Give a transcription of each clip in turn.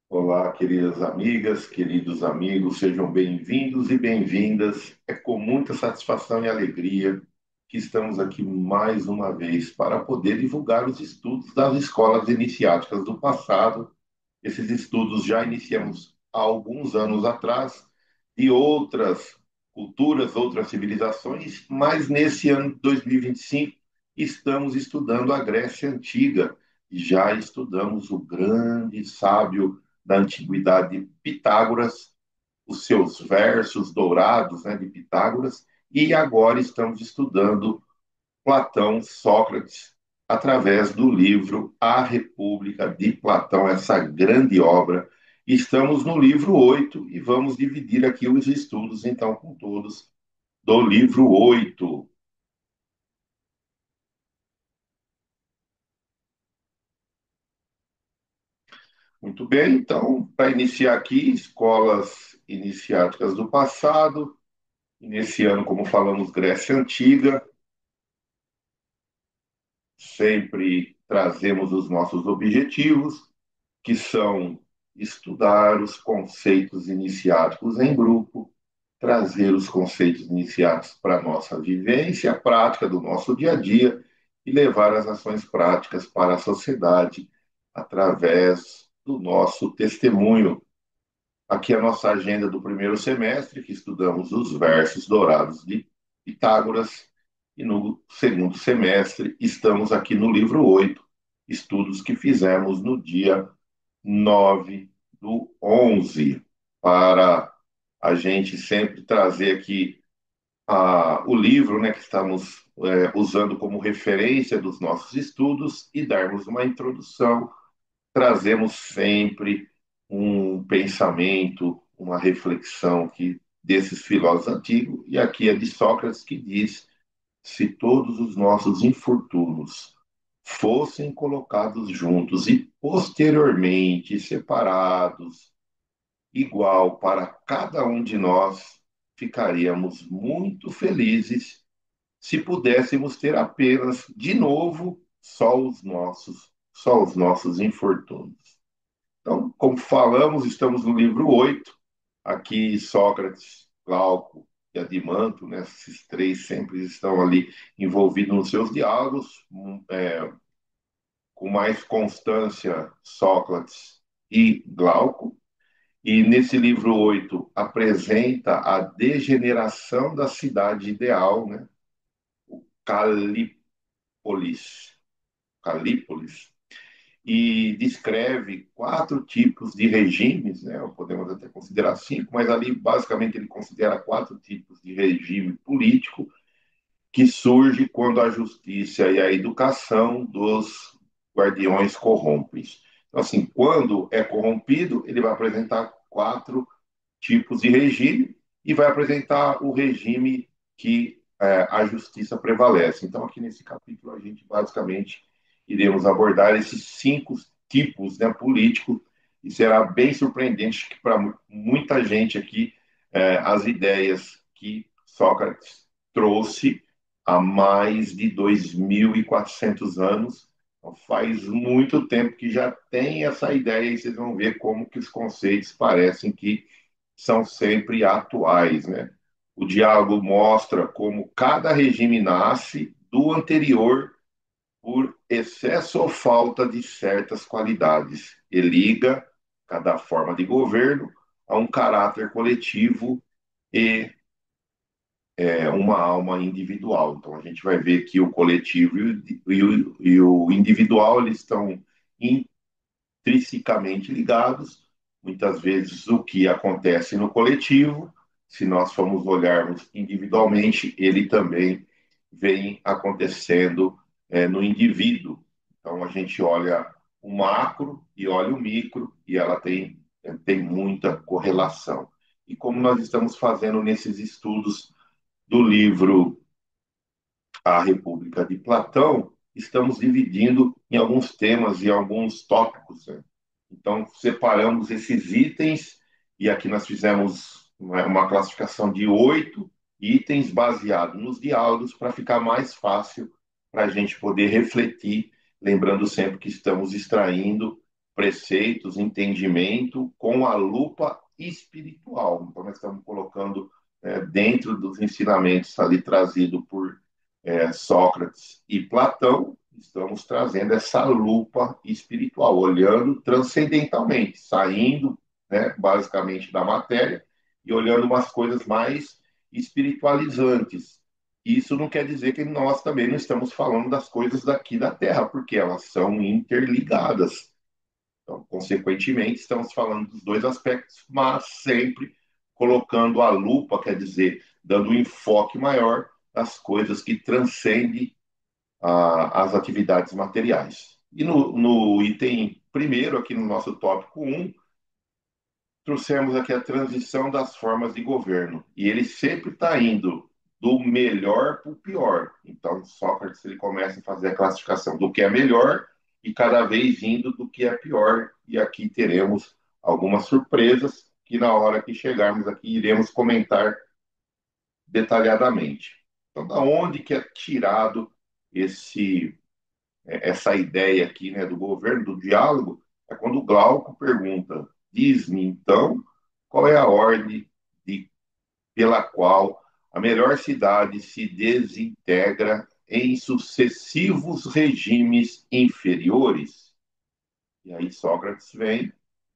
Olá, queridas amigas, queridos amigos, sejam bem-vindos e bem-vindas. É com muita satisfação e alegria que estamos aqui mais uma vez para poder divulgar os estudos das escolas iniciáticas do passado. Esses estudos já iniciamos há alguns anos atrás, de outras culturas, outras civilizações, mas nesse ano de 2025 estamos estudando a Grécia Antiga. Já estudamos o grande sábio da antiguidade, Pitágoras, os seus versos dourados, né, de Pitágoras, e agora estamos estudando Platão, Sócrates, através do livro A República de Platão, essa grande obra. Estamos no livro 8 e vamos dividir aqui os estudos, então, com todos, do livro 8. Muito bem, então, para iniciar aqui, escolas iniciáticas do passado, iniciando, como falamos, Grécia Antiga, sempre trazemos os nossos objetivos, que são estudar os conceitos iniciáticos em grupo, trazer os conceitos iniciáticos para a nossa vivência, a prática do nosso dia a dia e levar as ações práticas para a sociedade através do nosso testemunho. Aqui é a nossa agenda do primeiro semestre, que estudamos os versos dourados de Pitágoras, e no segundo semestre estamos aqui no livro 8, estudos que fizemos no dia 9 do 11, para a gente sempre trazer aqui o livro, né, que estamos usando como referência dos nossos estudos e darmos uma introdução. Trazemos sempre um pensamento, uma reflexão desses filósofos antigos, e aqui é de Sócrates que diz: se todos os nossos infortúnios fossem colocados juntos e posteriormente separados, igual para cada um de nós, ficaríamos muito felizes se pudéssemos ter apenas, de novo, só os nossos infortúnios. Então, como falamos, estamos no livro 8. Aqui Sócrates, Glauco e Adimanto, né, esses três sempre estão ali envolvidos nos seus diálogos, com mais constância Sócrates e Glauco. E nesse livro 8 apresenta a degeneração da cidade ideal, né, Calípolis, Calípolis, e descreve quatro tipos de regimes, né? Podemos até considerar cinco, mas ali basicamente ele considera quatro tipos de regime político que surge quando a justiça e a educação dos guardiões corrompem. Então, assim, quando é corrompido, ele vai apresentar quatro tipos de regime e vai apresentar o regime que a justiça prevalece. Então, aqui nesse capítulo, a gente basicamente iremos abordar esses cinco tipos, né, políticos, e será bem surpreendente que para muita gente aqui as ideias que Sócrates trouxe há mais de 2.400 anos. Então, faz muito tempo que já tem essa ideia e vocês vão ver como que os conceitos parecem que são sempre atuais, né? O diálogo mostra como cada regime nasce do anterior por excesso ou falta de certas qualidades e liga cada forma de governo a um caráter coletivo e uma alma individual. Então a gente vai ver que o coletivo e o individual eles estão intrinsecamente ligados. Muitas vezes o que acontece no coletivo, se nós formos olharmos individualmente, ele também vem acontecendo no indivíduo. Então a gente olha o macro e olha o micro e ela tem muita correlação. E como nós estamos fazendo nesses estudos do livro A República de Platão, estamos dividindo em alguns temas e alguns tópicos, né? Então, separamos esses itens e aqui nós fizemos uma classificação de 8 itens baseado nos diálogos para ficar mais fácil para a gente poder refletir, lembrando sempre que estamos extraindo preceitos, entendimento com a lupa espiritual. Então, nós estamos colocando dentro dos ensinamentos ali trazido por Sócrates e Platão, estamos trazendo essa lupa espiritual, olhando transcendentalmente, saindo, né, basicamente da matéria e olhando umas coisas mais espiritualizantes. Isso não quer dizer que nós também não estamos falando das coisas daqui da Terra, porque elas são interligadas. Então, consequentemente, estamos falando dos dois aspectos, mas sempre colocando a lupa, quer dizer, dando um enfoque maior nas coisas que transcendem as atividades materiais. E no item primeiro, aqui no nosso tópico um, trouxemos aqui a transição das formas de governo. E ele sempre está indo do melhor para o pior. Então, Sócrates ele começa a fazer a classificação do que é melhor e cada vez indo do que é pior. E aqui teremos algumas surpresas que na hora que chegarmos aqui iremos comentar detalhadamente. Então, da onde que é tirado essa ideia aqui, né, do governo, do diálogo? É quando o Glauco pergunta: diz-me então qual é a ordem pela qual a melhor cidade se desintegra em sucessivos regimes inferiores. E aí Sócrates vem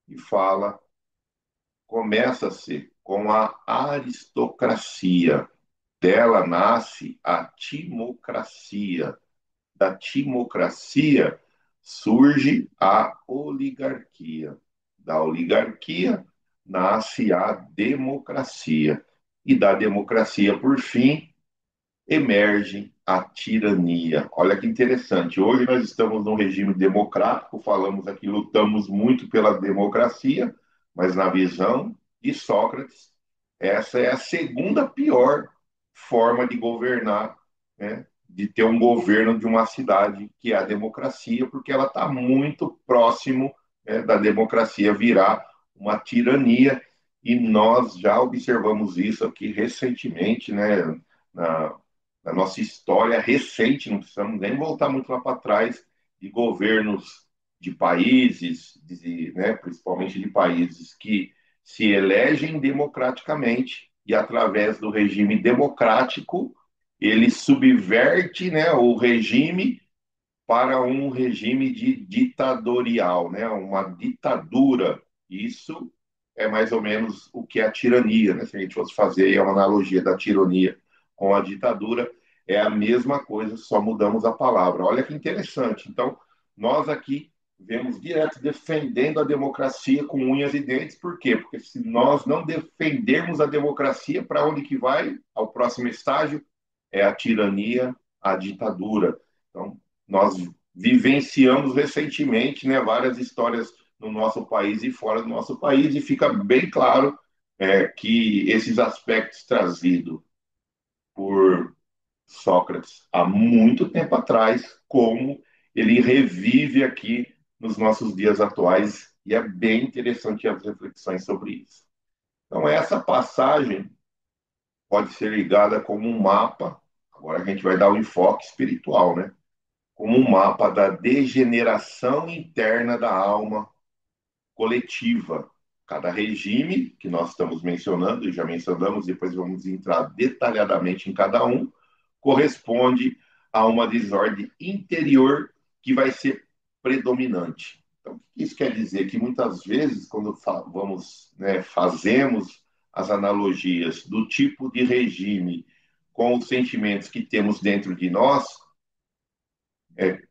e fala, começa-se com a aristocracia. Dela nasce a timocracia. Da timocracia surge a oligarquia. Da oligarquia nasce a democracia. E da democracia, por fim, emerge a tirania. Olha que interessante. Hoje nós estamos num regime democrático, falamos aqui, lutamos muito pela democracia, mas na visão de Sócrates, essa é a segunda pior forma de governar, né? De ter um governo de uma cidade, que é a democracia, porque ela está muito próximo, né, da democracia virar uma tirania, e nós já observamos isso aqui recentemente, né, na, na nossa história recente, não precisamos nem voltar muito lá para trás, de governos de países, né, principalmente de países que se elegem democraticamente e, através do regime democrático, ele subverte, né, o regime para um regime ditatorial, né, uma ditadura. Isso é mais ou menos o que é a tirania, né? Se a gente fosse fazer uma analogia da tirania com a ditadura, é a mesma coisa, só mudamos a palavra. Olha que interessante. Então, nós aqui vemos direto defendendo a democracia com unhas e dentes. Por quê? Porque se nós não defendermos a democracia, para onde que vai? Ao próximo estágio é a tirania, a ditadura. Então, nós vivenciamos recentemente, né, várias histórias no nosso país e fora do nosso país, e fica bem claro que esses aspectos trazidos por Sócrates há muito tempo atrás, como ele revive aqui nos nossos dias atuais, e é bem interessante as reflexões sobre isso. Então, essa passagem pode ser ligada como um mapa, agora a gente vai dar o enfoque espiritual, né? Como um mapa da degeneração interna da alma coletiva. Cada regime que nós estamos mencionando, e já mencionamos, depois vamos entrar detalhadamente em cada um, corresponde a uma desordem interior que vai ser predominante. Então, o que isso quer dizer? Que muitas vezes, quando vamos, né, fazemos as analogias do tipo de regime com os sentimentos que temos dentro de nós, é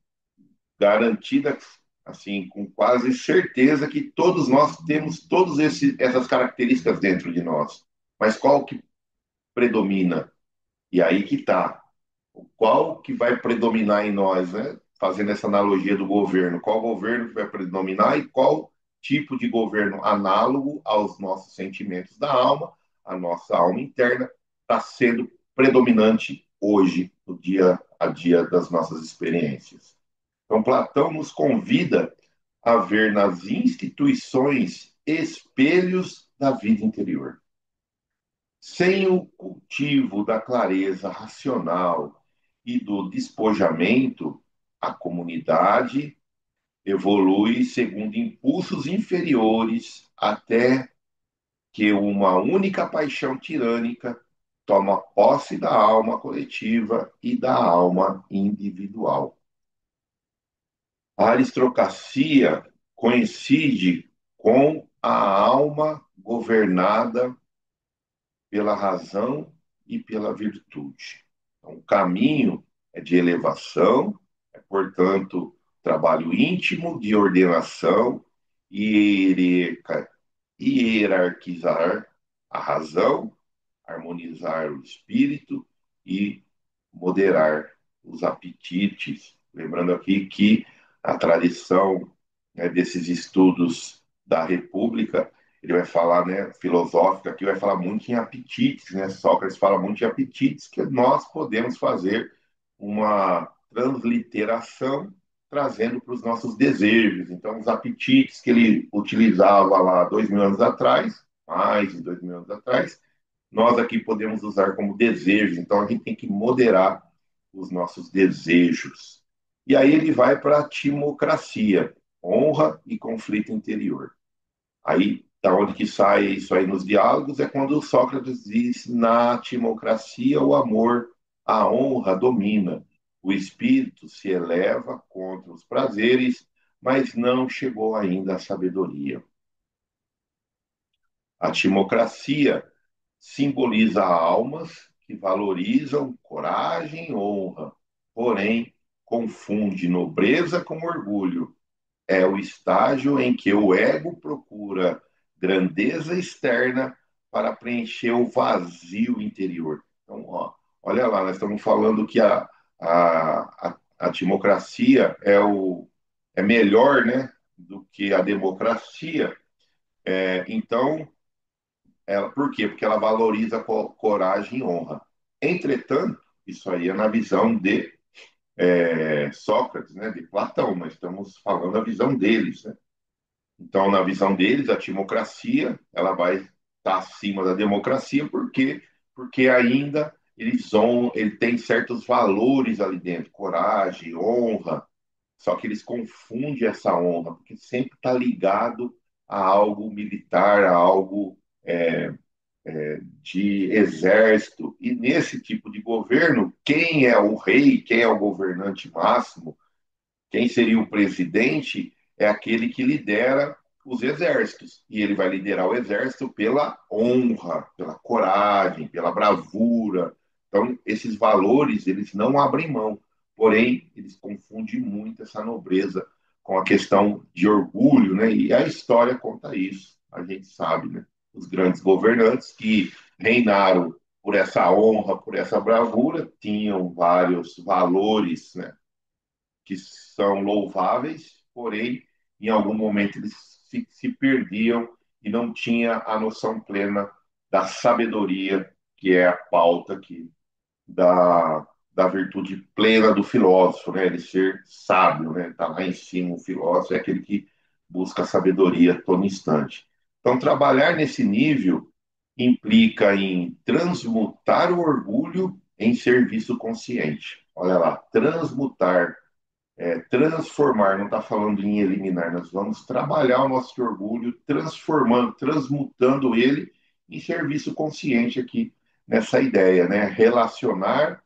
garantida, assim, com quase certeza que todos nós temos todas essas características dentro de nós. Mas qual que predomina? E aí que está. Qual que vai predominar em nós, né? Fazendo essa analogia do governo. Qual governo que vai predominar e qual tipo de governo análogo aos nossos sentimentos da alma, a nossa alma interna, está sendo predominante hoje, no dia a dia das nossas experiências. Então, Platão nos convida a ver nas instituições espelhos da vida interior. Sem o cultivo da clareza racional e do despojamento, a comunidade evolui segundo impulsos inferiores até que uma única paixão tirânica toma posse da alma coletiva e da alma individual. A aristocracia coincide com a alma governada pela razão e pela virtude. Então, o caminho é de elevação, é, portanto, trabalho íntimo de ordenação e hierarquizar a razão, harmonizar o espírito e moderar os apetites. Lembrando aqui que a tradição, né, desses estudos da República, ele vai falar, né, filosófica, aqui vai falar muito em apetites, né? Sócrates fala muito em apetites, que nós podemos fazer uma transliteração trazendo para os nossos desejos. Então, os apetites que ele utilizava lá 2.000 anos atrás, mais de 2.000 anos atrás, nós aqui podemos usar como desejos. Então, a gente tem que moderar os nossos desejos. E aí ele vai para a timocracia, honra e conflito interior. Aí, da onde que sai isso aí nos diálogos, é quando Sócrates diz: na timocracia, o amor, a honra domina. O espírito se eleva contra os prazeres, mas não chegou ainda à sabedoria. A timocracia simboliza almas que valorizam coragem e honra, porém confunde nobreza com orgulho. É o estágio em que o ego procura grandeza externa para preencher o vazio interior. Então, ó, olha lá, nós estamos falando que a timocracia é melhor, né, do que a democracia. Então, por quê? Porque ela valoriza coragem e honra. Entretanto, isso aí é na visão de Sócrates, né, de Platão, mas estamos falando a visão deles, né? Então, na visão deles, a timocracia ela vai estar acima da democracia, por quê? Porque ainda ele tem certos valores ali dentro, coragem, honra, só que eles confundem essa honra, porque sempre está ligado a algo militar, a algo de exército. E nesse tipo de governo, quem é o rei, quem é o governante máximo, quem seria o presidente é aquele que lidera os exércitos. E ele vai liderar o exército pela honra, pela coragem, pela bravura. Então, esses valores, eles não abrem mão. Porém, eles confundem muito essa nobreza com a questão de orgulho, né? E a história conta isso. A gente sabe, né? Os grandes governantes que reinaram por essa honra, por essa bravura, tinham vários valores, né, que são louváveis, porém, em algum momento eles se perdiam e não tinha a noção plena da sabedoria, que é a pauta aqui da virtude plena do filósofo, né? Ele ser sábio, né? Está lá em cima, o filósofo é aquele que busca a sabedoria todo instante. Então, trabalhar nesse nível implica em transmutar o orgulho em serviço consciente. Olha lá, transmutar, transformar, não está falando em eliminar, nós vamos trabalhar o nosso orgulho, transformando, transmutando ele em serviço consciente aqui nessa ideia, né? Relacionar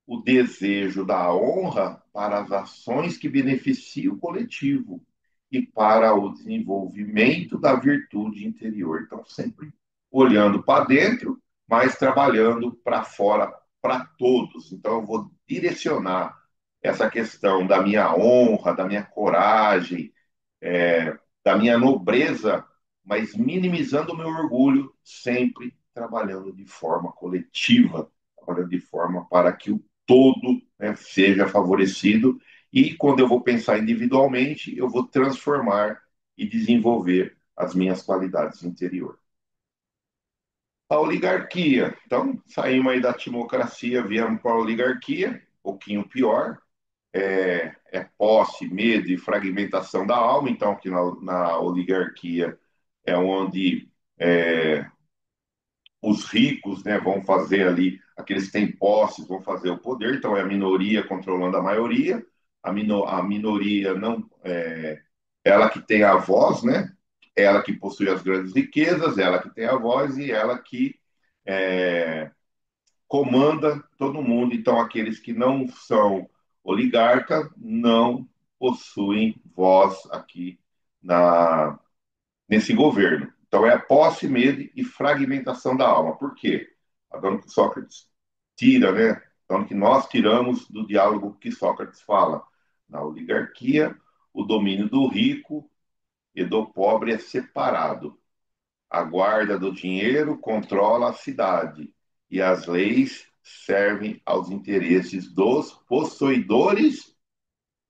o desejo da honra para as ações que beneficiam o coletivo e para o desenvolvimento da virtude interior. Então, sempre olhando para dentro, mas trabalhando para fora, para todos. Então, eu vou direcionar essa questão da minha honra, da minha coragem, da minha nobreza, mas minimizando o meu orgulho, sempre trabalhando de forma coletiva, trabalhando de forma para que o todo, né, seja favorecido. E quando eu vou pensar individualmente, eu vou transformar e desenvolver as minhas qualidades interiores. A oligarquia. Então, saímos aí da timocracia, viemos para a oligarquia, um pouquinho pior, posse, medo e fragmentação da alma. Então, aqui na oligarquia é onde os ricos, né, vão fazer ali, aqueles que têm posses vão fazer o poder, então é a minoria controlando a maioria, a minoria não ela que tem a voz, né? Ela que possui as grandes riquezas, ela que tem a voz e ela que é, comanda todo mundo. Então, aqueles que não são oligarcas não possuem voz aqui na, nesse governo. Então, é posse, medo e fragmentação da alma. Por quê? A dona que Sócrates tira, né? Então, que nós tiramos do diálogo que Sócrates fala. Na oligarquia, o domínio do rico e do pobre é separado. A guarda do dinheiro controla a cidade e as leis servem aos interesses dos possuidores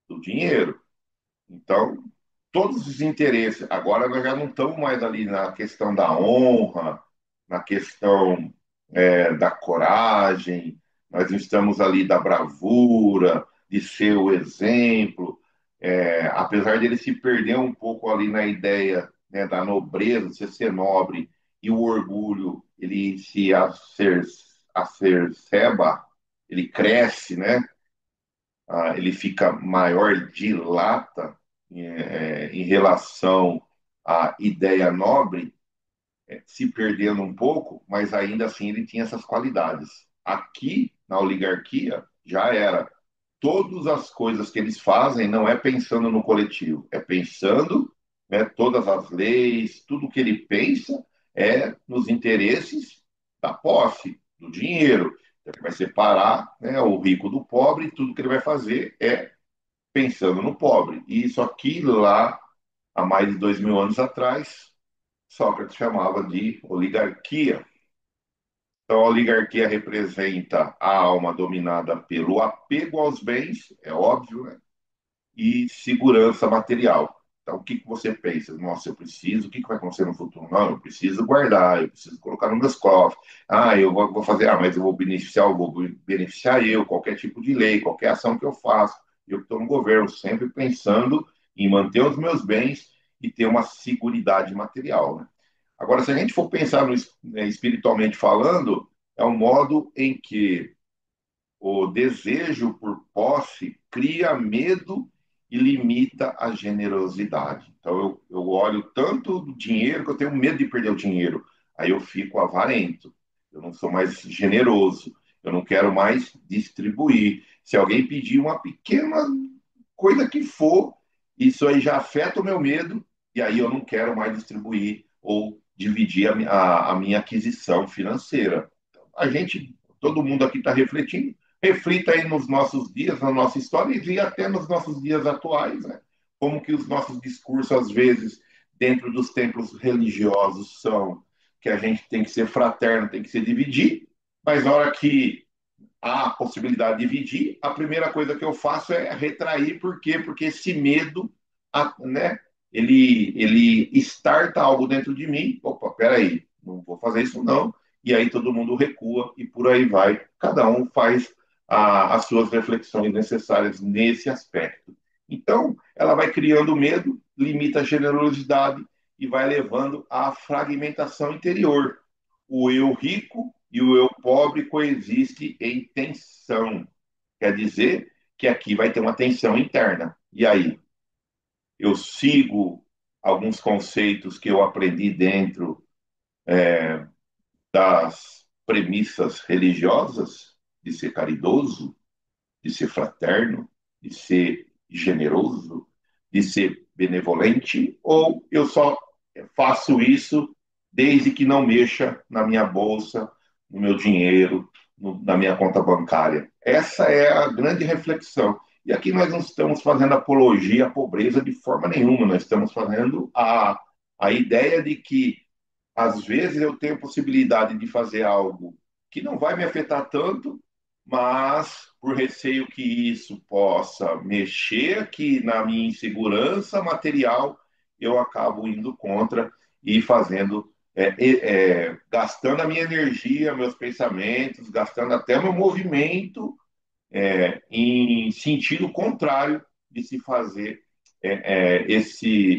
do dinheiro. Então, todos os interesses. Agora nós já não estamos mais ali na questão da honra, na questão da coragem, nós não estamos ali da bravura, de ser o exemplo. Apesar dele se perder um pouco ali na ideia, né, da nobreza, de ser nobre, e o orgulho, ele se acerceba, ele cresce, né? Ele fica maior, dilata em relação à ideia nobre, se perdendo um pouco, mas ainda assim ele tinha essas qualidades. Aqui, na oligarquia, já era. Todas as coisas que eles fazem não é pensando no coletivo, é pensando, né, todas as leis, tudo que ele pensa é nos interesses da posse, do dinheiro. Então, ele vai separar, né, o rico do pobre, e tudo que ele vai fazer é pensando no pobre. E isso aqui lá, há mais de 2.000 anos atrás, Sócrates chamava de oligarquia. Então, a oligarquia representa a alma dominada pelo apego aos bens, é óbvio, né? E segurança material. Então, o que, que você pensa? Nossa, eu preciso, o que, que vai acontecer no futuro? Não, eu preciso guardar, eu preciso colocar nos meus cofres. Eu vou fazer, mas eu vou beneficiar eu, qualquer tipo de lei, qualquer ação que eu faço. Eu que estou no governo, sempre pensando em manter os meus bens e ter uma seguridade material, né? Agora, se a gente for pensar espiritualmente falando, é um modo em que o desejo por posse cria medo e limita a generosidade. Então, eu olho tanto do dinheiro que eu tenho medo de perder o dinheiro. Aí eu fico avarento. Eu não sou mais generoso. Eu não quero mais distribuir. Se alguém pedir uma pequena coisa que for, isso aí já afeta o meu medo, e aí eu não quero mais distribuir ou dividir a minha aquisição financeira. Então, todo mundo aqui está refletindo, reflita aí nos nossos dias, na nossa história e até nos nossos dias atuais, né? Como que os nossos discursos, às vezes, dentro dos templos religiosos, são que a gente tem que ser fraterno, tem que se dividir, mas na hora que há a possibilidade de dividir, a primeira coisa que eu faço é retrair. Por quê? Porque esse medo, né, ele starta algo dentro de mim. Opa, peraí, não vou fazer isso não. E aí todo mundo recua e por aí vai. Cada um faz as suas reflexões necessárias nesse aspecto. Então, ela vai criando medo, limita a generosidade e vai levando à fragmentação interior. O eu rico e o eu pobre coexistem em tensão. Quer dizer que aqui vai ter uma tensão interna. E aí? Eu sigo alguns conceitos que eu aprendi dentro das premissas religiosas de ser caridoso, de ser fraterno, de ser generoso, de ser benevolente, ou eu só faço isso desde que não mexa na minha bolsa, no meu dinheiro, na minha conta bancária? Essa é a grande reflexão. E aqui nós não estamos fazendo apologia à pobreza de forma nenhuma, nós estamos fazendo a ideia de que às vezes eu tenho possibilidade de fazer algo que não vai me afetar tanto, mas por receio que isso possa mexer aqui na minha insegurança material, eu acabo indo contra e fazendo, gastando a minha energia, meus pensamentos, gastando até meu movimento em sentido contrário de se fazer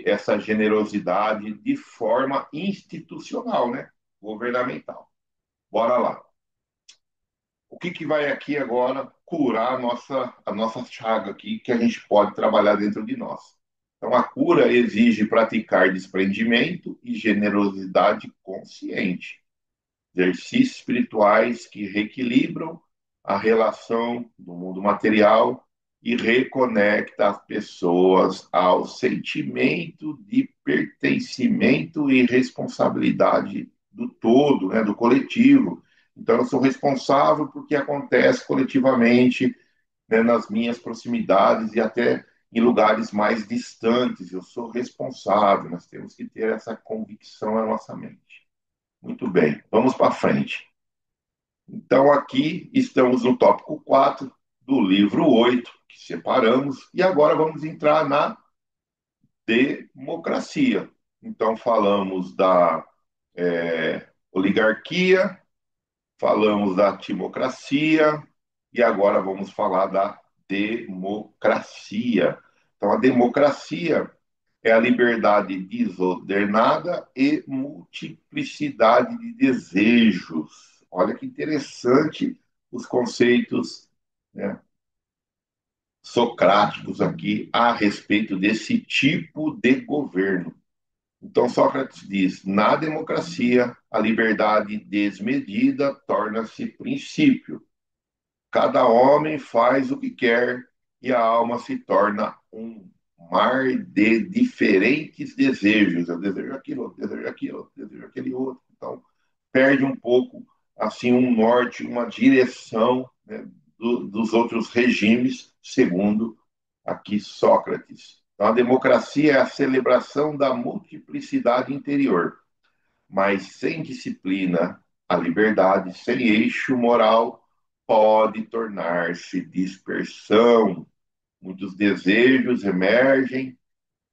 essa generosidade de forma institucional, né? Governamental. Bora lá. O que, que vai aqui agora curar a nossa chaga aqui, que a gente pode trabalhar dentro de nós? Então, a cura exige praticar desprendimento e generosidade consciente, exercícios espirituais que reequilibram a relação do mundo material e reconecta as pessoas ao sentimento de pertencimento e responsabilidade do todo, né, do coletivo. Então, eu sou responsável por que acontece coletivamente, né, nas minhas proximidades e até em lugares mais distantes. Eu sou responsável, nós temos que ter essa convicção na nossa mente. Muito bem, vamos para frente. Então, aqui estamos no tópico 4 do livro 8 que separamos, e agora vamos entrar na democracia. Então, falamos da oligarquia, falamos da timocracia, e agora vamos falar da democracia. Então, a democracia é a liberdade desordenada e multiplicidade de desejos. Olha que interessante os conceitos, né, socráticos aqui a respeito desse tipo de governo. Então, Sócrates diz: na democracia, a liberdade desmedida torna-se princípio. Cada homem faz o que quer e a alma se torna um mar de diferentes desejos. Eu desejo aquilo, eu desejo aquilo, eu desejo aquele outro. Então, perde um pouco assim um norte, uma direção, né, dos outros regimes, segundo aqui Sócrates. Então, a democracia é a celebração da multiplicidade interior, mas sem disciplina, a liberdade, sem eixo moral, pode tornar-se dispersão. Muitos desejos emergem,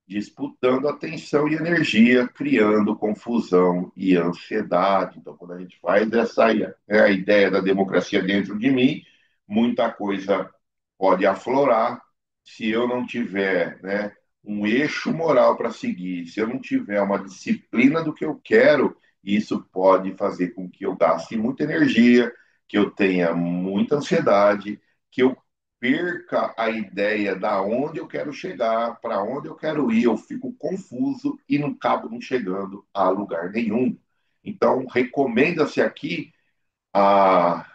disputando atenção e energia, criando confusão e ansiedade. Então, quando a gente faz a ideia da democracia dentro de mim, muita coisa pode aflorar se eu não tiver, né, um eixo moral para seguir, se eu não tiver uma disciplina do que eu quero, isso pode fazer com que eu gaste muita energia, que eu tenha muita ansiedade, que eu perca a ideia da onde eu quero chegar, para onde eu quero ir, eu fico confuso e não acabo não chegando a lugar nenhum. Então, recomenda-se a,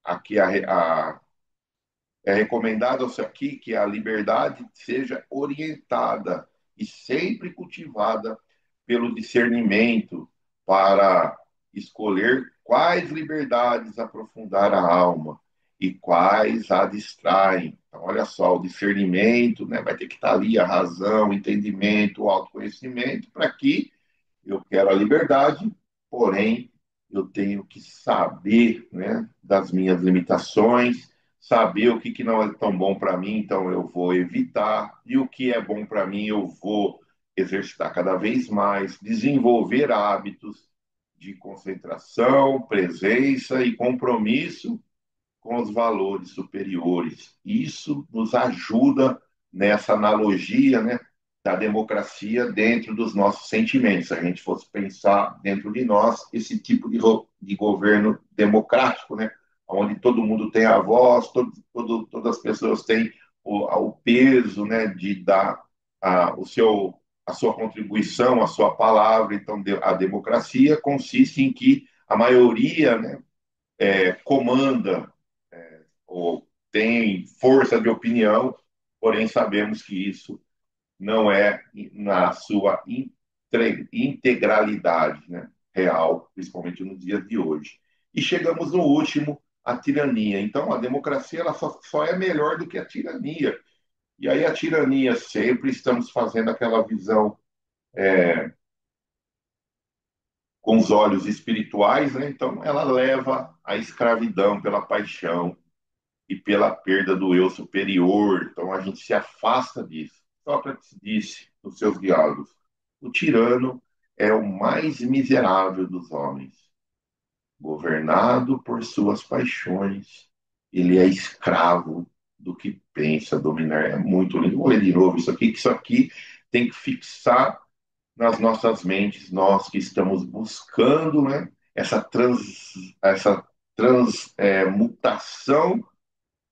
aqui a é recomendado aqui que a liberdade seja orientada e sempre cultivada pelo discernimento para escolher quais liberdades aprofundar a alma e quais a distraem. Então, olha só, o discernimento, né, vai ter que estar ali a razão, o entendimento, o autoconhecimento, para que eu quero a liberdade, porém eu tenho que saber, né, das minhas limitações, saber o que, que não é tão bom para mim, então eu vou evitar, e o que é bom para mim eu vou exercitar cada vez mais, desenvolver hábitos de concentração, presença e compromisso com os valores superiores. Isso nos ajuda nessa analogia, né, da democracia dentro dos nossos sentimentos. Se a gente fosse pensar dentro de nós esse tipo de governo democrático, né, onde todo mundo tem a voz, todas as pessoas têm o peso, né, de dar a sua contribuição, a sua palavra. Então, a democracia consiste em que a maioria, né, comanda ou tem força de opinião, porém sabemos que isso não é na sua integralidade, né, real, principalmente nos dias de hoje. E chegamos no último, a tirania. Então, a democracia ela só é melhor do que a tirania. E aí a tirania, sempre estamos fazendo aquela visão com os olhos espirituais, né? Então ela leva à escravidão pela paixão, e pela perda do eu superior. Então a gente se afasta disso. Sócrates disse nos seus diálogos: o tirano é o mais miserável dos homens, governado por suas paixões, ele é escravo do que pensa dominar. É muito lindo. Vou ler de novo isso aqui, que isso aqui tem que fixar nas nossas mentes, nós que estamos buscando, né, essa transmutação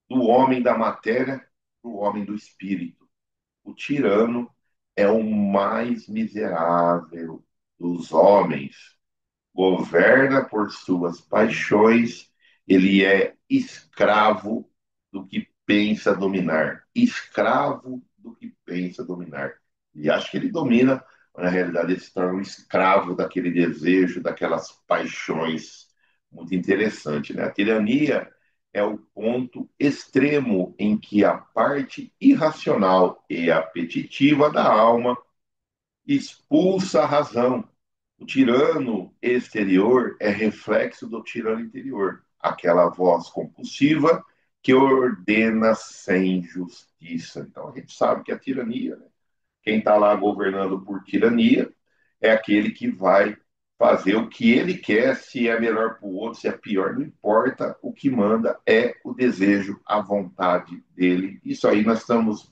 do homem da matéria para o homem do espírito. O tirano é o mais miserável dos homens, governa por suas paixões, ele é escravo do que pensa dominar. Escravo do que pensa dominar. E acho que ele domina, mas na realidade ele se torna um escravo daquele desejo, daquelas paixões. Muito interessante, né? A tirania é o ponto extremo em que a parte irracional e apetitiva da alma expulsa a razão. O tirano exterior é reflexo do tirano interior, aquela voz compulsiva que ordena sem justiça. Então a gente sabe que a tirania, né? Quem está lá governando por tirania é aquele que vai fazer o que ele quer, se é melhor para o outro, se é pior, não importa. O que manda é o desejo, a vontade dele. Isso aí nós somos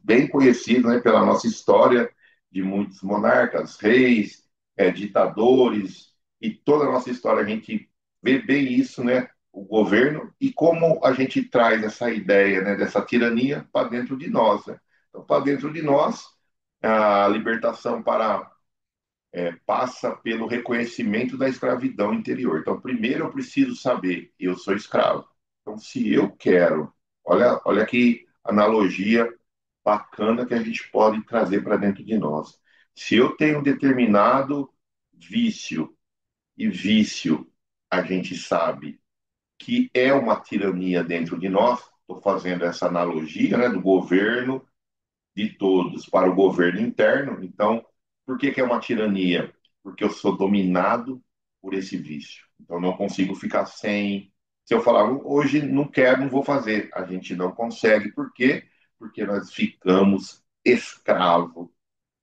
bem conhecidos, né, pela nossa história de muitos monarcas, reis, ditadores, e toda a nossa história a gente vê bem isso, né? O governo e como a gente traz essa ideia, né, dessa tirania para dentro de nós, né? Então, para dentro de nós, a libertação passa pelo reconhecimento da escravidão interior. Então, primeiro eu preciso saber, eu sou escravo. Então, se eu quero, olha que analogia bacana que a gente pode trazer para dentro de nós. Se eu tenho um determinado vício, e vício a gente sabe que é uma tirania dentro de nós, estou fazendo essa analogia, né, do governo de todos para o governo interno. Então, por que, que é uma tirania? Porque eu sou dominado por esse vício. Então, não consigo ficar sem. Se eu falar, hoje não quero, não vou fazer, a gente não consegue. Por quê? Porque nós ficamos escravo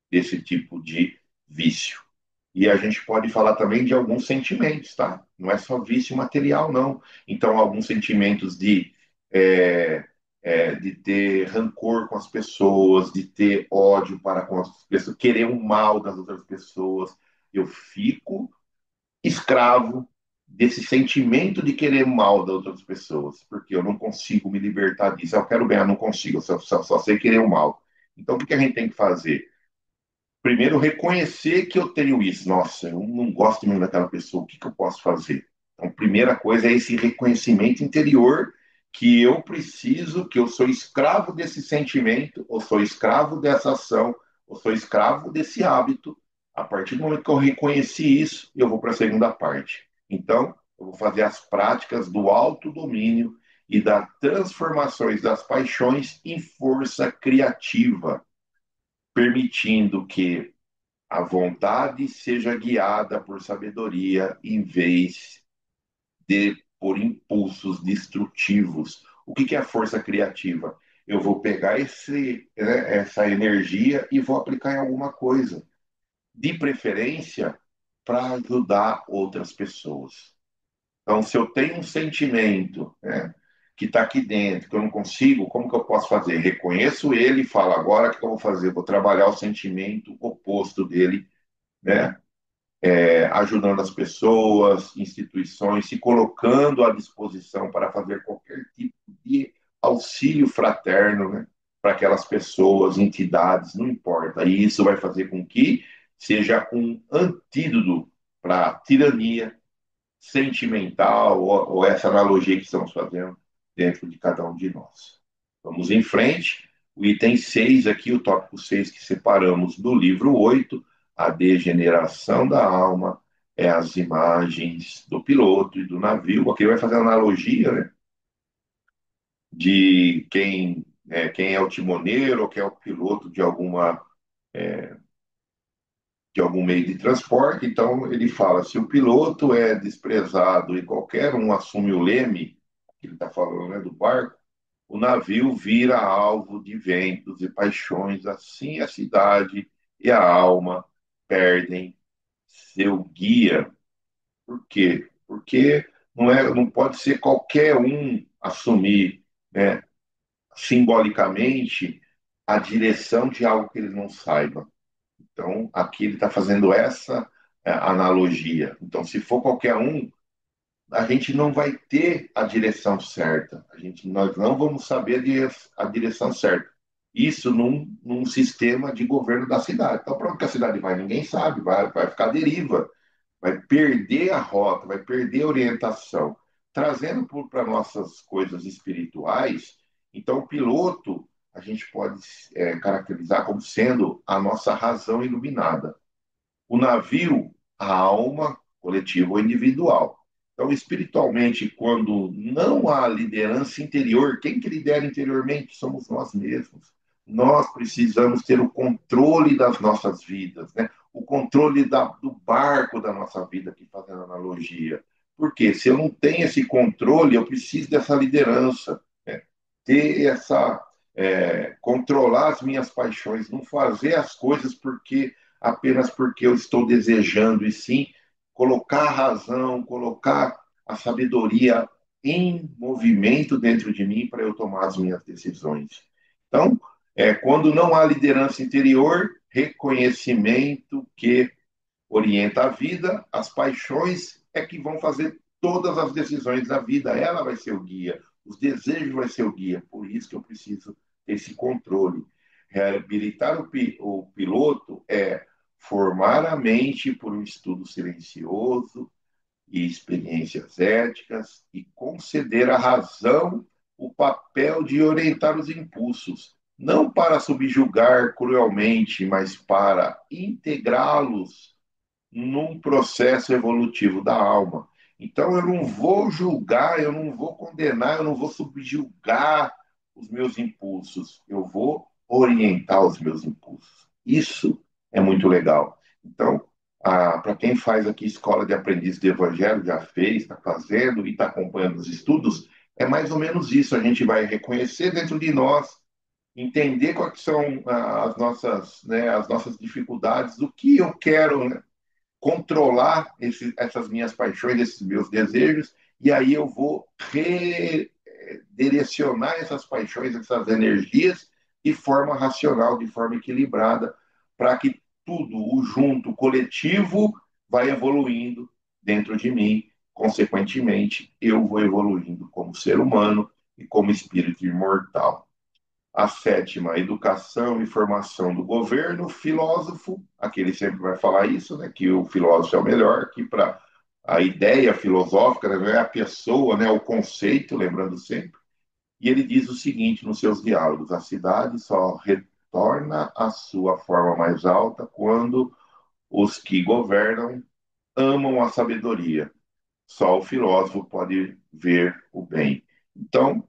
desse tipo de vício. E a gente pode falar também de alguns sentimentos, tá? Não é só vício material, não. Então, alguns sentimentos é, de ter rancor com as pessoas, de ter ódio para com as pessoas, querer o mal das outras pessoas. Eu fico escravo desse sentimento de querer o mal das outras pessoas, porque eu não consigo me libertar disso. Eu quero bem, eu não consigo, eu só sei querer o mal. Então, o que a gente tem que fazer? Primeiro, reconhecer que eu tenho isso. Nossa, eu não gosto mesmo daquela pessoa, o que, que eu posso fazer? Então, a primeira coisa é esse reconhecimento interior que eu preciso, que eu sou escravo desse sentimento, ou sou escravo dessa ação, ou sou escravo desse hábito. A partir do momento que eu reconheci isso, eu vou para a segunda parte. Então, eu vou fazer as práticas do autodomínio e das transformações das paixões em força criativa, permitindo que a vontade seja guiada por sabedoria em vez de por impulsos destrutivos. O que é a força criativa? Eu vou pegar essa energia e vou aplicar em alguma coisa, de preferência para ajudar outras pessoas. Então, se eu tenho um sentimento, né, que está aqui dentro, que eu não consigo, como que eu posso fazer? Reconheço ele e falo, agora o que eu vou fazer? Vou trabalhar o sentimento oposto dele, né? Ajudando as pessoas, instituições, se colocando à disposição para fazer qualquer tipo de auxílio fraterno, né, para aquelas pessoas, entidades, não importa. E isso vai fazer com que seja um antídoto para a tirania sentimental, ou essa analogia que estamos fazendo dentro de cada um de nós. Vamos em frente. O item 6 aqui, o tópico 6 que separamos do livro 8, a degeneração da alma, é as imagens do piloto e do navio. Aqui vai fazer analogia, né, de quem é o timoneiro ou quem é o piloto de algum meio de transporte. Então, ele fala: se o piloto é desprezado e qualquer um assume o leme, que ele está falando, né, do barco, o navio vira alvo de ventos e paixões, assim a cidade e a alma perdem seu guia. Por quê? Porque não pode ser qualquer um assumir, né, simbolicamente a direção de algo que ele não saiba. Então, aqui ele está fazendo essa analogia. Então, se for qualquer um, a gente não vai ter a direção certa. Nós não vamos saber a direção certa. Isso num sistema de governo da cidade. Então, para onde que a cidade vai? Ninguém sabe, vai ficar à deriva, vai perder a rota, vai perder a orientação. Trazendo para nossas coisas espirituais, então o piloto a gente pode caracterizar como sendo a nossa razão iluminada. O navio, a alma coletiva ou individual. Então, espiritualmente, quando não há liderança interior, quem que lidera interiormente? Somos nós mesmos. Nós precisamos ter o controle das nossas vidas, né? O controle do barco da nossa vida, aqui fazendo analogia. Porque se eu não tenho esse controle, eu preciso dessa liderança, né? Ter essa controlar as minhas paixões, não fazer as coisas apenas porque eu estou desejando, e sim colocar a razão, colocar a sabedoria em movimento dentro de mim para eu tomar as minhas decisões. Então, quando não há liderança interior, reconhecimento que orienta a vida, as paixões é que vão fazer todas as decisões da vida, ela vai ser o guia, os desejos vai ser o guia, por isso que eu preciso ter esse controle. Reabilitar o piloto é formar a mente por um estudo silencioso e experiências éticas e conceder à razão o papel de orientar os impulsos, não para subjugar cruelmente, mas para integrá-los num processo evolutivo da alma. Então, eu não vou julgar, eu não vou condenar, eu não vou subjugar os meus impulsos, eu vou orientar os meus impulsos. Isso é muito legal. Então, para quem faz aqui escola de aprendiz do Evangelho, já fez, está fazendo e está acompanhando os estudos, é mais ou menos isso. A gente vai reconhecer dentro de nós, entender quais são as nossas dificuldades, o que eu quero, né, controlar essas minhas paixões, esses meus desejos, e aí eu vou redirecionar essas paixões, essas energias de forma racional, de forma equilibrada, para que tudo, o junto, o coletivo, vai evoluindo dentro de mim. Consequentemente, eu vou evoluindo como ser humano e como espírito imortal. A sétima, educação e formação do governo, filósofo, aqui ele sempre vai falar isso, né, que o filósofo é o melhor, que para a ideia filosófica, né, é a pessoa, né, o conceito, lembrando sempre, e ele diz o seguinte nos seus diálogos: a cidade só retorna à sua forma mais alta quando os que governam amam a sabedoria. Só o filósofo pode ver o bem. Então,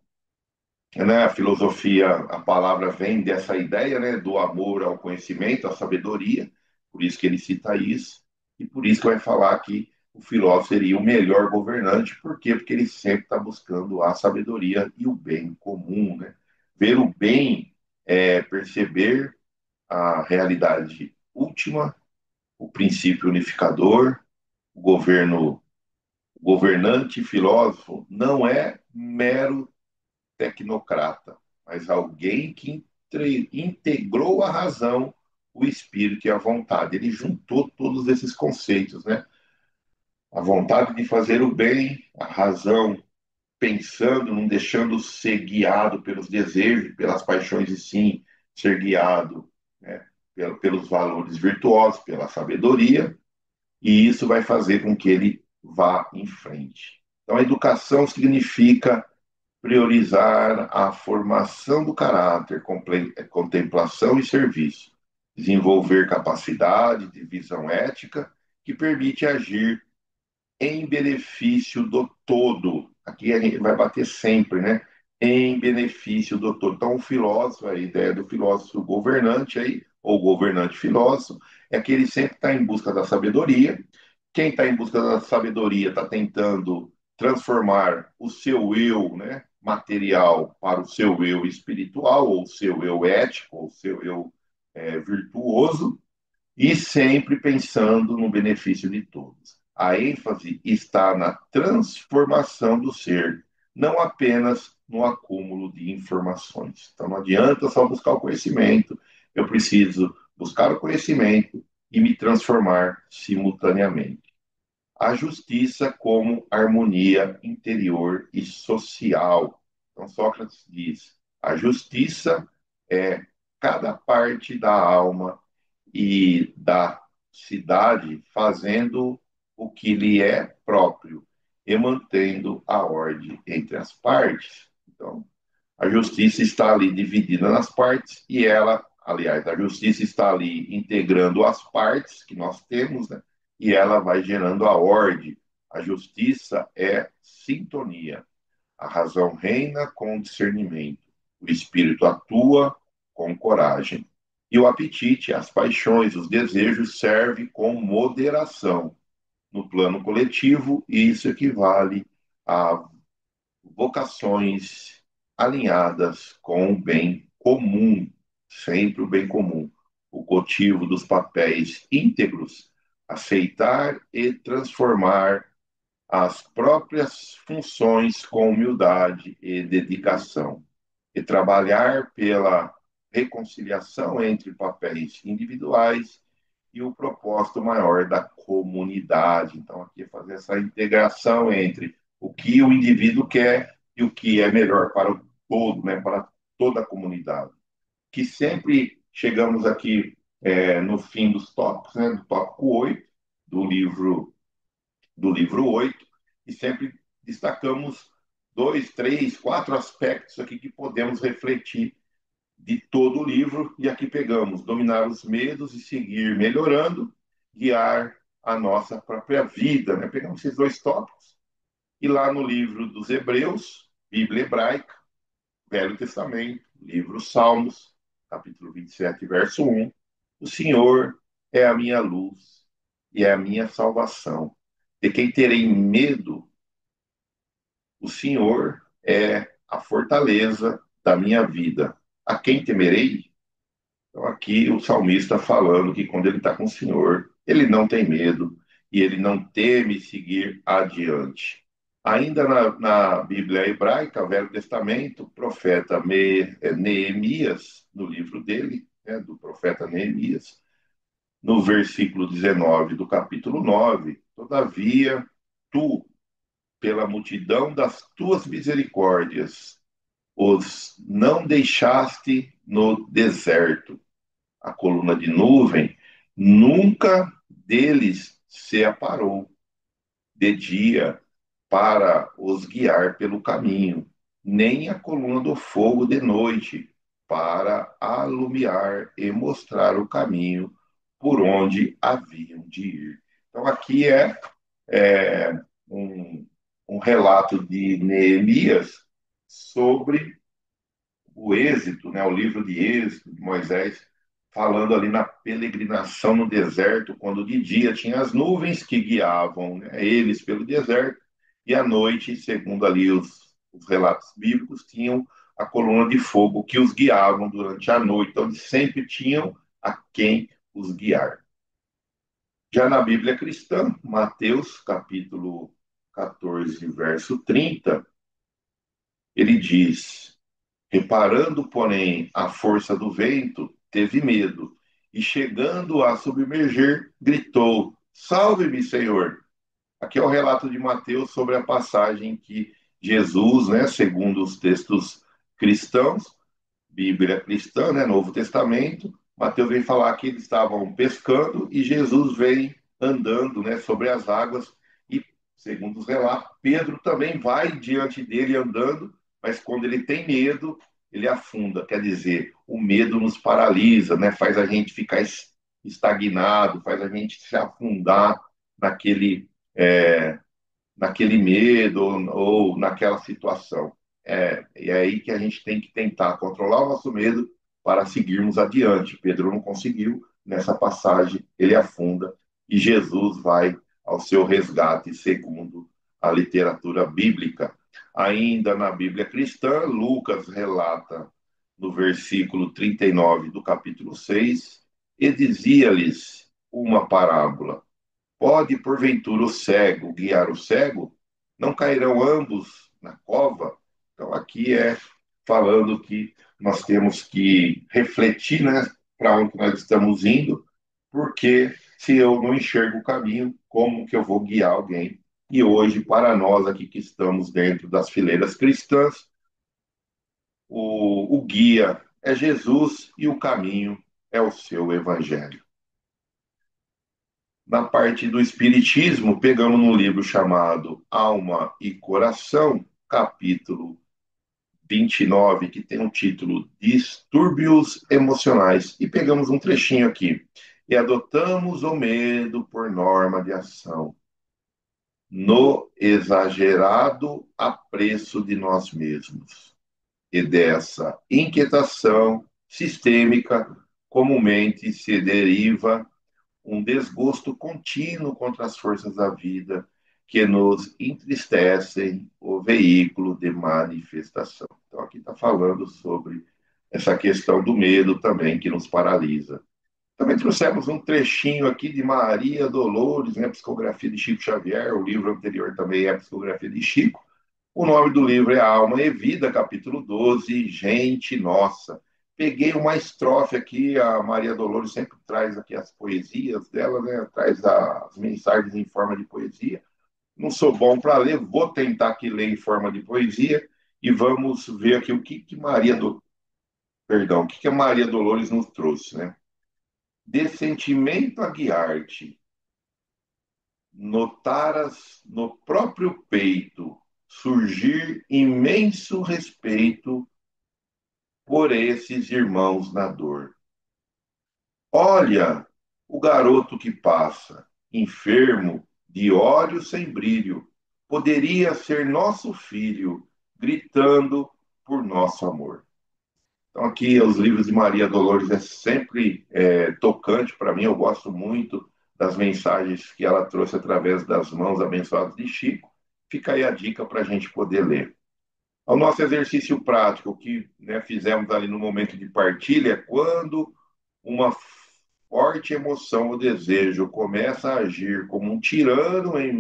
né, a filosofia, a palavra vem dessa ideia, né, do amor ao conhecimento, à sabedoria, por isso que ele cita isso, e por isso que vai falar que o filósofo seria o melhor governante, por quê? Porque ele sempre está buscando a sabedoria e o bem comum, né? Ver o bem é perceber a realidade última, o princípio unificador, o governante filósofo não é mero tecnocrata, mas alguém que integrou a razão, o espírito e a vontade. Ele juntou todos esses conceitos, né? A vontade de fazer o bem, a razão pensando, não deixando ser guiado pelos desejos, pelas paixões, e sim ser guiado, né, pelos valores virtuosos, pela sabedoria, e isso vai fazer com que ele vá em frente. Então, a educação significa priorizar a formação do caráter, contemplação e serviço, desenvolver capacidade de visão ética que permite agir em benefício do todo. Aqui a gente vai bater sempre, né? Em benefício do todo. Então, o filósofo, a ideia do filósofo governante aí, ou governante filósofo, é que ele sempre está em busca da sabedoria. Quem está em busca da sabedoria está tentando transformar o seu eu, né, material para o seu eu espiritual, ou o seu eu ético, ou o seu eu virtuoso, e sempre pensando no benefício de todos. A ênfase está na transformação do ser, não apenas no acúmulo de informações. Então não adianta só buscar o conhecimento, eu preciso buscar o conhecimento e me transformar simultaneamente. A justiça como harmonia interior e social. Então, Sócrates diz: a justiça é cada parte da alma e da cidade fazendo o que lhe é próprio e mantendo a ordem entre as partes. Então, a justiça está ali dividida nas partes e ela, aliás, a justiça está ali integrando as partes que nós temos, né? E ela vai gerando a ordem. A justiça é sintonia. A razão reina com discernimento. O espírito atua com coragem. E o apetite, as paixões, os desejos servem com moderação. No plano coletivo, isso equivale a vocações alinhadas com o bem comum, sempre o bem comum. O cultivo dos papéis íntegros, aceitar e transformar as próprias funções com humildade e dedicação, e trabalhar pela reconciliação entre papéis individuais e o propósito maior da comunidade. Então, aqui é fazer essa integração entre o que o indivíduo quer e o que é melhor para o todo, né, para toda a comunidade. Que sempre chegamos aqui no fim dos tópicos, né, do tópico 8 do livro 8 e sempre destacamos dois, três, quatro aspectos aqui que podemos refletir de todo o livro, e aqui pegamos dominar os medos e seguir melhorando, guiar a nossa própria vida. Né? Pegamos esses dois tópicos, e lá no livro dos Hebreus, Bíblia Hebraica, Velho Testamento, livro Salmos, capítulo 27, verso 1, o Senhor é a minha luz e é a minha salvação. De quem terei medo, o Senhor é a fortaleza da minha vida. A quem temerei? Então, aqui o salmista falando que quando ele está com o Senhor, ele não tem medo e ele não teme seguir adiante. Ainda na Bíblia hebraica, Velho Testamento, o profeta Neemias, no livro dele, né, do profeta Neemias, no versículo 19 do capítulo 9, todavia, tu, pela multidão das tuas misericórdias, os não deixaste no deserto. A coluna de nuvem nunca deles se aparou de dia para os guiar pelo caminho, nem a coluna do fogo de noite para alumiar e mostrar o caminho por onde haviam de ir. Então, aqui é um, um relato de Neemias sobre o Êxito, né, o livro de Êxito de Moisés, falando ali na peregrinação no deserto, quando de dia tinha as nuvens que guiavam, né, eles pelo deserto, e à noite, segundo ali os relatos bíblicos, tinham a coluna de fogo que os guiavam durante a noite. Então, eles sempre tinham a quem os guiar. Já na Bíblia cristã, Mateus, capítulo 14, verso 30, ele diz: reparando, porém, a força do vento, teve medo, e chegando a submergir, gritou: Salve-me, Senhor! Aqui é o relato de Mateus sobre a passagem que Jesus, né, segundo os textos cristãos, Bíblia cristã, né, Novo Testamento, Mateus vem falar que eles estavam pescando e Jesus vem andando, né, sobre as águas e, segundo os relatos, Pedro também vai diante dele andando, mas quando ele tem medo, ele afunda. Quer dizer, o medo nos paralisa, né, faz a gente ficar estagnado, faz a gente se afundar naquele é, naquele medo ou naquela situação. E é aí que a gente tem que tentar controlar o nosso medo para seguirmos adiante. Pedro não conseguiu, nessa passagem ele afunda e Jesus vai ao seu resgate, segundo a literatura bíblica. Ainda na Bíblia cristã, Lucas relata no versículo 39 do capítulo 6, e dizia-lhes uma parábola: pode, porventura, o cego guiar o cego? Não cairão ambos na cova? Então, aqui é falando que nós temos que refletir, né, para onde nós estamos indo, porque Se eu não enxergo o caminho, como que eu vou guiar alguém? E hoje, para nós aqui que estamos dentro das fileiras cristãs, o guia é Jesus e o caminho é o seu evangelho. Na parte do Espiritismo, pegamos num livro chamado Alma e Coração, capítulo 29, que tem um título Distúrbios Emocionais, e pegamos um trechinho aqui. E adotamos o medo por norma de ação, no exagerado apreço de nós mesmos, e dessa inquietação sistêmica comumente se deriva um desgosto contínuo contra as forças da vida que nos entristecem o veículo de manifestação. Então, aqui está falando sobre essa questão do medo também, que nos paralisa. Também trouxemos um trechinho aqui de Maria Dolores, né, Psicografia de Chico Xavier, o livro anterior também é Psicografia de Chico. O nome do livro é Alma e Vida, capítulo 12, Gente Nossa. Peguei uma estrofe aqui, a Maria Dolores sempre traz aqui as poesias dela, né? Traz as mensagens em forma de poesia. Não sou bom para ler, vou tentar aqui ler em forma de poesia e vamos ver aqui o que a Maria Dolores nos trouxe, né? De sentimento a guiar-te, notaras no próprio peito surgir imenso respeito por esses irmãos na dor. Olha o garoto que passa, enfermo, de olhos sem brilho, poderia ser nosso filho, gritando por nosso amor. Então, aqui, os livros de Maria Dolores é sempre tocante para mim, eu gosto muito das mensagens que ela trouxe através das mãos abençoadas de Chico. Fica aí a dica para a gente poder ler. O nosso exercício prático que, né, fizemos ali no momento de partilha é quando uma forte emoção ou desejo começa a agir como um tirano em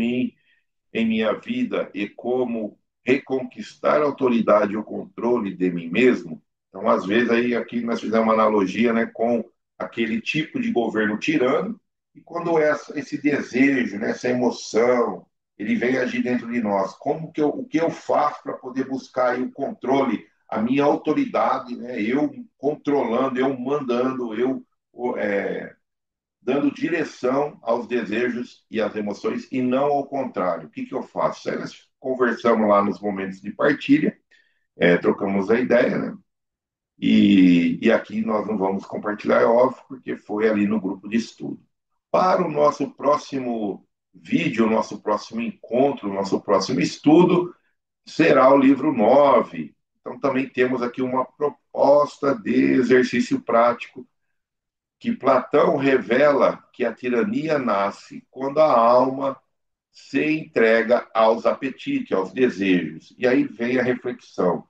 minha vida e como reconquistar a autoridade e o controle de mim mesmo. Então, às vezes, aí aqui nós fizemos uma analogia, né, com aquele tipo de governo tirano, e quando esse desejo, né, essa emoção, ele vem agir dentro de nós, o que eu faço para poder buscar aí o controle, a minha autoridade, né, eu controlando, eu mandando, eu é, dando direção aos desejos e às emoções e não ao contrário. O que, que eu faço? Aí nós conversamos lá nos momentos de partilha, trocamos a ideia, né? E aqui nós não vamos compartilhar, é óbvio, porque foi ali no grupo de estudo. Para o nosso próximo vídeo, o nosso próximo encontro, o nosso próximo estudo, será o livro 9. Então, também temos aqui uma proposta de exercício prático que Platão revela que a tirania nasce quando a alma se entrega aos apetites, aos desejos. E aí vem a reflexão.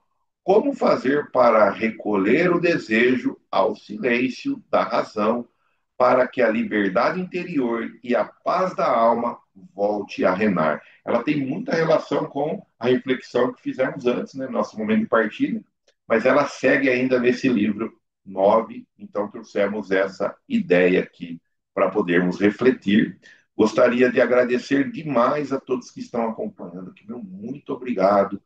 Como fazer para recolher o desejo ao silêncio da razão, para que a liberdade interior e a paz da alma volte a reinar? Ela tem muita relação com a reflexão que fizemos antes, né, nosso momento de partilha, mas ela segue ainda nesse livro 9, então trouxemos essa ideia aqui para podermos refletir. Gostaria de agradecer demais a todos que estão acompanhando aqui. Meu muito obrigado.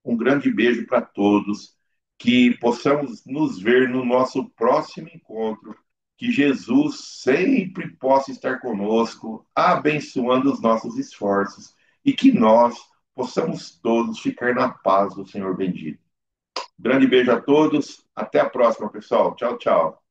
Um grande beijo para todos. Que possamos nos ver no nosso próximo encontro. Que Jesus sempre possa estar conosco, abençoando os nossos esforços. E que nós possamos todos ficar na paz do Senhor bendito. Grande beijo a todos. Até a próxima, pessoal. Tchau, tchau.